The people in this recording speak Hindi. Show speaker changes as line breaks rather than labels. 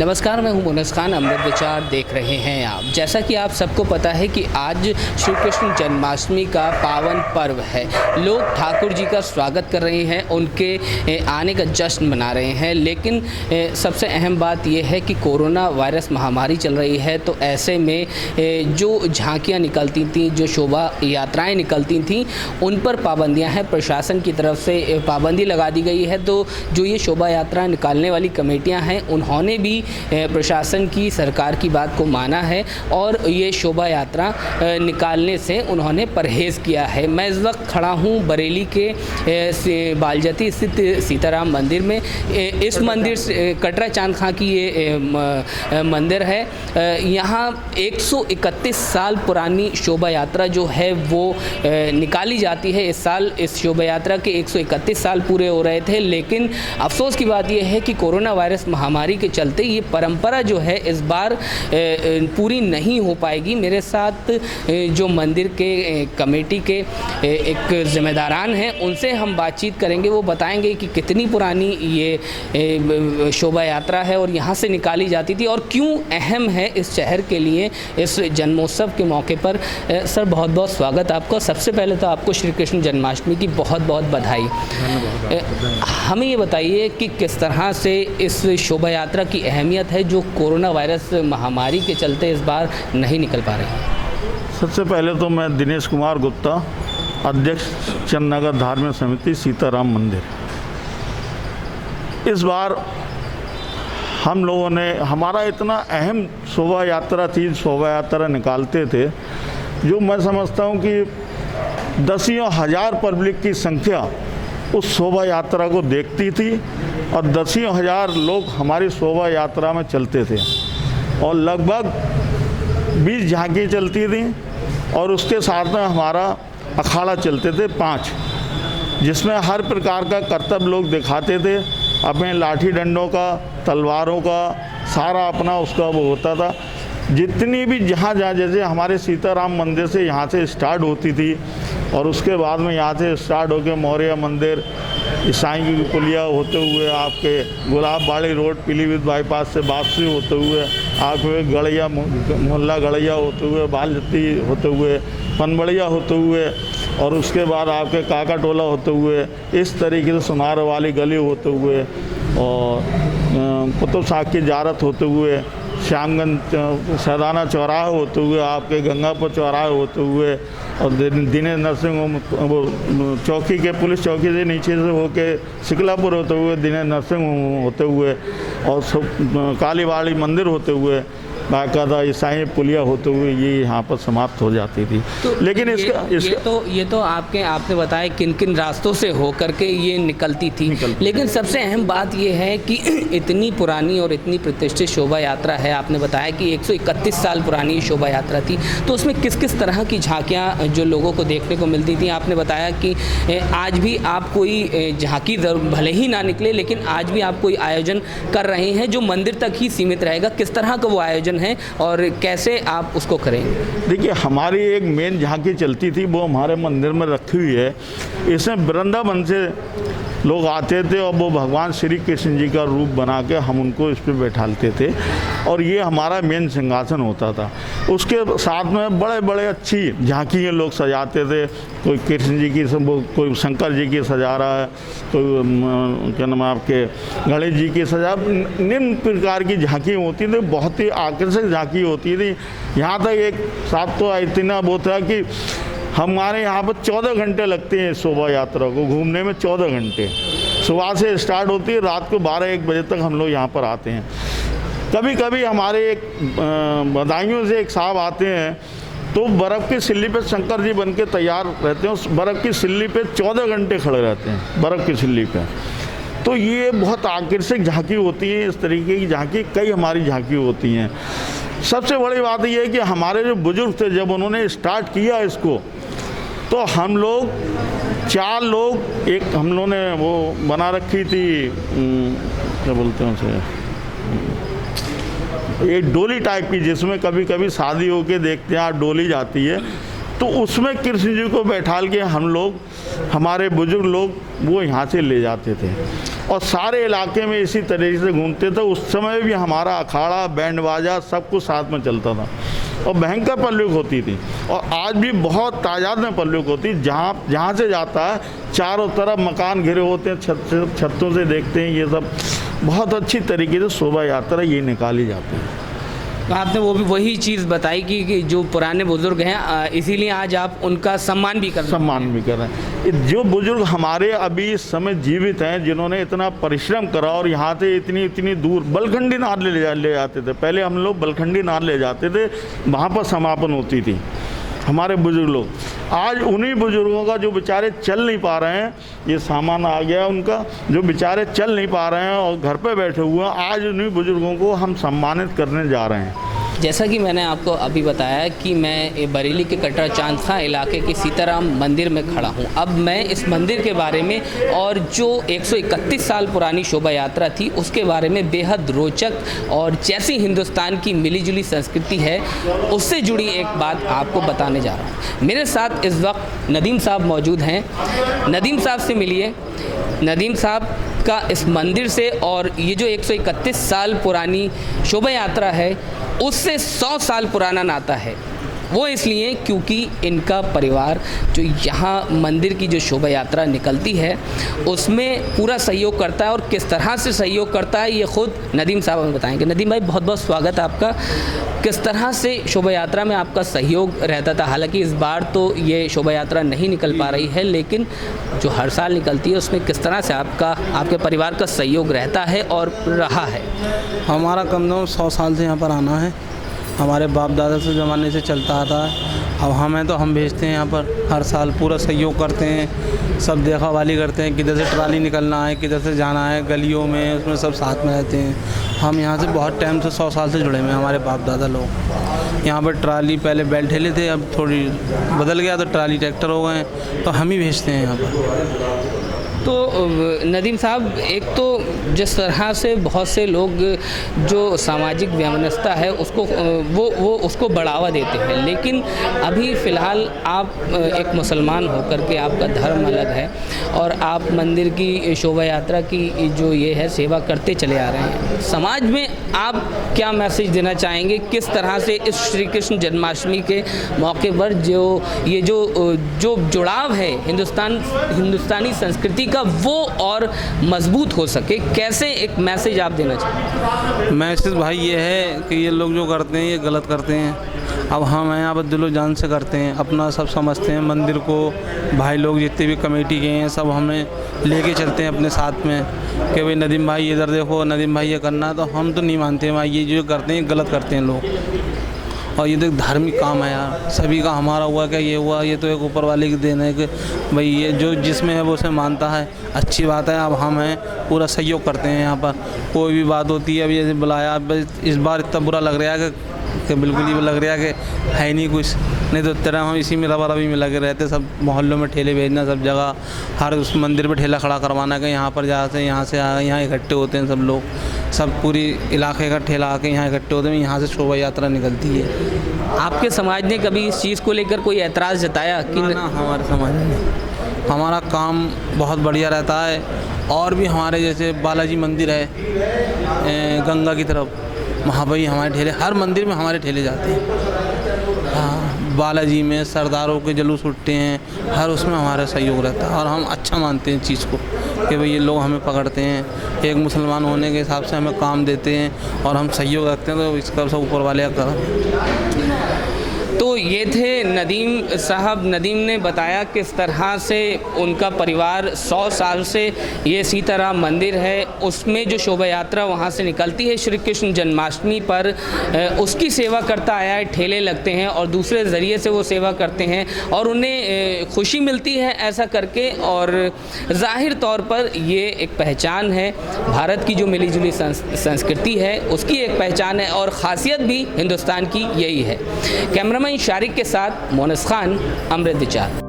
नमस्कार, मैं हूं मुनस खान। अमृत विचार देख रहे हैं आप। जैसा कि आप सबको पता है कि आज श्री कृष्ण जन्माष्टमी का पावन पर्व है। लोग ठाकुर जी का स्वागत कर रहे हैं, उनके आने का जश्न मना रहे हैं। लेकिन सबसे अहम बात यह है कि कोरोना वायरस महामारी चल रही है, तो ऐसे में जो झांकियाँ निकलती थीं, जो शोभा यात्राएँ निकलती थीं, उन पर पाबंदियाँ हैं। प्रशासन की तरफ से पाबंदी लगा दी गई है। तो जो ये शोभा यात्रा निकालने वाली कमेटियाँ हैं, उन्होंने भी प्रशासन की, सरकार की बात को माना है और ये शोभा यात्रा निकालने से उन्होंने परहेज़ किया है। मैं इस वक्त खड़ा हूँ बरेली के बालजती स्थित सीताराम मंदिर में। इस मंदिर से कटरा चांद खां की ये मंदिर है। यहाँ 131 साल पुरानी शोभा यात्रा जो है वो निकाली जाती है। इस साल इस शोभा यात्रा के 131 साल पूरे हो रहे थे, लेकिन अफसोस की बात यह है कि कोरोना वायरस महामारी के चलते ये परंपरा जो है इस बार पूरी नहीं हो पाएगी। मेरे साथ जो मंदिर के कमेटी के एक जिम्मेदारान हैं, उनसे हम बातचीत करेंगे। वो बताएंगे कि कितनी पुरानी ये शोभा यात्रा है और यहाँ से निकाली जाती थी और क्यों अहम है इस शहर के लिए इस जन्मोत्सव के मौके पर। सर, बहुत बहुत स्वागत आपका। सबसे पहले तो आपको श्री कृष्ण जन्माष्टमी की बहुत बहुत बधाई। हमें ये बताइए कि किस तरह से इस शोभा यात्रा की अहमियत है जो कोरोना वायरस महामारी के चलते इस बार नहीं निकल पा रही।
सबसे पहले तो मैं दिनेश कुमार गुप्ता, अध्यक्ष चंदनगर धार्मिक समिति सीताराम मंदिर। इस बार हम लोगों ने, हमारा इतना अहम शोभा यात्रा थी, शोभा यात्रा निकालते थे जो मैं समझता हूँ कि दसियों हजार पब्लिक की संख्या उस शोभा यात्रा को देखती थी और दसियों हजार लोग हमारी शोभा यात्रा में चलते थे और लगभग 20 झांकी चलती थी और उसके साथ में हमारा अखाड़ा चलते थे 5, जिसमें हर प्रकार का कर्तव्य लोग दिखाते थे। अपने लाठी डंडों का, तलवारों का, सारा अपना उसका वो होता था। जितनी भी जहाँ जैसे हमारे सीताराम मंदिर से यहाँ से स्टार्ट होती थी और उसके बाद में यहाँ से स्टार्ट होकर मौर्य मंदिर, ईसाई की पुलिया होते हुए आपके गुलाब बाड़ी रोड पीलीभीत बाईपास से वापसी होते हुए आपके गड़ैया मोहल्ला गड़ैया होते हुए, बालजती होते हुए, पनबड़िया होते हुए और उसके बाद आपके काका टोला होते हुए, इस तरीके से सुनार वाली गली होते हुए और कुतुब साग की जारत होते हुए, श्यामगंज सैदाना चौराहा होते हुए, आपके गंगापुर चौराहा होते हुए और दिनेश नर्सिंग होम वो चौकी के पुलिस चौकी से नीचे से होके शिकलापुर होते हुए, दिनेश नर्सिंग होम होते हुए और कालीबाड़ी मंदिर होते हुए, बाकायदा ईसाई पुलिया होते हुए ये यहाँ पर समाप्त हो जाती थी।
तो
लेकिन
ये तो आपने बताया किन किन रास्तों से हो करके ये निकलती थी। लेकिन सबसे अहम बात ये है कि इतनी पुरानी और इतनी प्रतिष्ठित शोभा यात्रा है। आपने बताया कि 131 साल पुरानी शोभा यात्रा थी, तो उसमें किस किस तरह की झांकियाँ जो लोगों को देखने को मिलती थी। आपने बताया कि आज भी आप कोई झांकी भले ही ना निकले, लेकिन आज भी आप कोई आयोजन कर रहे हैं जो मंदिर तक ही सीमित रहेगा। किस तरह का वो आयोजन है और कैसे आप उसको करेंगे?
देखिए, हमारी एक मेन झांकी चलती थी, वो हमारे मंदिर में रखी हुई है। इसमें वृंदावन से लोग आते थे और वो भगवान श्री कृष्ण जी का रूप बना के हम उनको इस पर बैठालते थे और ये हमारा मेन सिंहासन होता था। उसके साथ में बड़े बड़े अच्छी झांकियाँ लोग सजाते थे। कोई कृष्ण जी की, कोई शंकर जी की सजा रहा है, कोई क्या नाम आपके गणेश जी की सजा, निम्न प्रकार की झांकी होती थी। बहुत ही आकर्षक झांकी होती थी। यहाँ तक एक साथ तो इतना वो था कि हमारे यहाँ पर 14 घंटे लगते हैं शोभा यात्रा को घूमने में। 14 घंटे सुबह से स्टार्ट होती है, रात को 12-1 बजे तक हम लोग यहाँ पर आते हैं। कभी कभी हमारे एक बदायूं से एक साहब आते हैं तो बर्फ़ की सिल्ली पे शंकर जी बन के तैयार रहते हैं। उस बर्फ़ की सिल्ली पे 14 घंटे खड़े रहते हैं, बर्फ़ की सिल्ली पे। तो ये बहुत आकर्षक झांकी होती है। इस तरीके की झांकी कई हमारी झांकी होती हैं। सबसे बड़ी बात यह है कि हमारे जो बुजुर्ग थे, जब उन्होंने स्टार्ट किया इसको, तो हम लोग 4 लोग, एक हम लोगों ने वो बना रखी थी, क्या बोलते हैं उसे, एक डोली टाइप की, जिसमें कभी कभी शादी होके देखते हैं आप डोली जाती है, तो उसमें कृष्ण जी को बैठाल के हम लोग, हमारे बुजुर्ग लोग वो यहाँ से ले जाते थे और सारे इलाके में इसी तरीके से घूमते थे। उस समय भी हमारा अखाड़ा, बैंड बाजा सब कुछ साथ में चलता था और भयंकर पल्लुक होती थी और आज भी बहुत तादाद में पल्लुक होती। जहाँ से जाता है चारों तरफ मकान घिरे होते हैं, छतों से देखते हैं। ये सब बहुत अच्छी तरीके से शोभा यात्रा ये निकाली जाती है।
तो आपने वो भी वही चीज़ बताई कि जो पुराने बुजुर्ग हैं इसीलिए आज आप उनका सम्मान भी कर रहे
हैं। जो बुजुर्ग हमारे अभी इस समय जीवित हैं, जिन्होंने इतना परिश्रम करा और यहाँ से इतनी दूर बलखंडी नाद ले जाते थे। पहले हम लोग बलखंडी नाद ले जाते थे, वहाँ पर समापन होती थी हमारे बुजुर्ग लोग। आज उन्हीं बुजुर्गों का जो बेचारे चल नहीं पा रहे हैं, ये सामान आ गया उनका, जो बेचारे चल नहीं पा रहे हैं और घर पे बैठे हुए हैं, आज उन्हीं बुजुर्गों को हम सम्मानित करने जा रहे हैं।
जैसा कि मैंने आपको अभी बताया कि मैं बरेली के कटरा चांद खां इलाके के सीताराम मंदिर में खड़ा हूं। अब मैं इस मंदिर के बारे में और जो 131 साल पुरानी शोभा यात्रा थी उसके बारे में बेहद रोचक और जैसी हिंदुस्तान की मिलीजुली संस्कृति है उससे जुड़ी एक बात आपको बताने जा रहा हूं। मेरे साथ इस वक्त नदीम साहब मौजूद हैं। नदीम साहब से मिलिए। नदीम साहब का इस मंदिर से और ये जो 131 साल पुरानी शोभा यात्रा है उससे 100 साल पुराना नाता है। वो इसलिए क्योंकि इनका परिवार जो यहाँ मंदिर की जो शोभा यात्रा निकलती है उसमें पूरा सहयोग करता है और किस तरह से सहयोग करता है ये खुद नदीम साहब हमें बताएंगे। नदीम भाई, बहुत बहुत स्वागत है आपका। किस तरह से शोभा यात्रा में आपका सहयोग रहता था? हालांकि इस बार तो ये शोभा यात्रा नहीं निकल पा रही है, लेकिन जो हर साल निकलती है उसमें किस तरह से आपके परिवार का सहयोग रहता है और रहा है?
हमारा कम से कम 100 साल से यहाँ पर आना है। हमारे बाप दादा से ज़माने से चलता आता है। अब हमें तो हम भेजते हैं यहाँ पर हर साल, पूरा सहयोग करते हैं, सब देखा वाली करते हैं, किधर से ट्राली निकलना है, किधर से जाना है, गलियों में उसमें सब साथ में रहते हैं। हम यहाँ से बहुत टाइम से 100 साल से जुड़े हुए हैं। हमारे बाप दादा लोग यहाँ पर ट्राली पहले बैल ठेले थे, अब थोड़ी बदल गया तो ट्राली ट्रैक्टर हो गए, तो हम ही भेजते हैं यहाँ पर।
तो नदीम साहब, एक तो जिस तरह से बहुत से लोग जो सामाजिक वैमनस्यता है उसको वो उसको बढ़ावा देते हैं, लेकिन अभी फ़िलहाल आप एक मुसलमान होकर के आपका धर्म अलग है और आप मंदिर की शोभा यात्रा की जो ये है सेवा करते चले आ रहे हैं। समाज में आप क्या मैसेज देना चाहेंगे? किस तरह से इस श्री कृष्ण जन्माष्टमी के मौके पर जो जुड़ाव है हिंदुस्तानी संस्कृति का वो और मजबूत हो सके, कैसे एक मैसेज आप देना चाहेंगे?
मैसेज भाई ये है कि ये लोग जो करते हैं ये गलत करते हैं। अब हम यहाँ पर दिलो जान से करते हैं, अपना सब समझते हैं। मंदिर को भाई लोग जितने भी कमेटी के हैं सब हमें लेके चलते हैं अपने साथ में कि भाई नदीम भाई इधर देखो, नदीम भाई ये करना है। तो हम तो नहीं मानते भाई, ये जो करते हैं गलत करते हैं लोग। और ये तो धार्मिक काम है यार, सभी का। हमारा हुआ क्या ये हुआ, ये तो एक ऊपर वाले की देन है कि भाई ये जो जिसमें है वो उसे मानता है, अच्छी बात है। अब हम हैं पूरा सहयोग करते हैं यहाँ पर, कोई भी बात होती है। अब ये बुलाया, इस बार इतना बुरा लग रहा है कि बिल्कुल ही लग रहा है कि है नहीं कुछ, नहीं तो तरह हम इसी में रबी में लगे रहते। सब मोहल्लों में ठेले भेजना, सब जगह हर उस मंदिर पे ठेला खड़ा करवाना कि यहाँ पर यहाँ से यहाँ इकट्ठे होते हैं सब लोग, सब पूरी इलाके का ठेला आके यहाँ इकट्ठे होते हैं। यहाँ से शोभा यात्रा निकलती है।
आपके समाज ने कभी इस चीज़ को लेकर कोई ऐतराज़ जताया कि
ना? हमारे समाज में हमारा काम बहुत बढ़िया रहता है। और भी हमारे जैसे बालाजी मंदिर है गंगा की तरफ, वहाँ पर ही हमारे ठेले, हर मंदिर में हमारे ठेले जाते हैं। हाँ, बालाजी में सरदारों के जुलूस उठते हैं, हर उसमें हमारा सहयोग रहता है। और हम अच्छा मानते हैं चीज़ को कि भाई ये लोग हमें पकड़ते हैं, एक मुसलमान होने के हिसाब से हमें काम देते हैं और हम सहयोग रखते हैं। तो इसका सब ऊपर वाले का।
तो ये थे नदीम साहब। नदीम ने बताया किस तरह से उनका परिवार 100 साल से ये सीताराम मंदिर है उसमें जो शोभा यात्रा वहाँ से निकलती है श्री कृष्ण जन्माष्टमी पर उसकी सेवा करता आया है। ठेले लगते हैं और दूसरे ज़रिए से वो सेवा करते हैं और उन्हें खुशी मिलती है ऐसा करके। और ज़ाहिर तौर पर ये एक पहचान है भारत की, जो मिलीजुली संस्कृति है उसकी एक पहचान है और ख़ासियत भी हिंदुस्तान की यही है। कैमरामैन शारिक के साथ मोनस खान, अमृत विचार।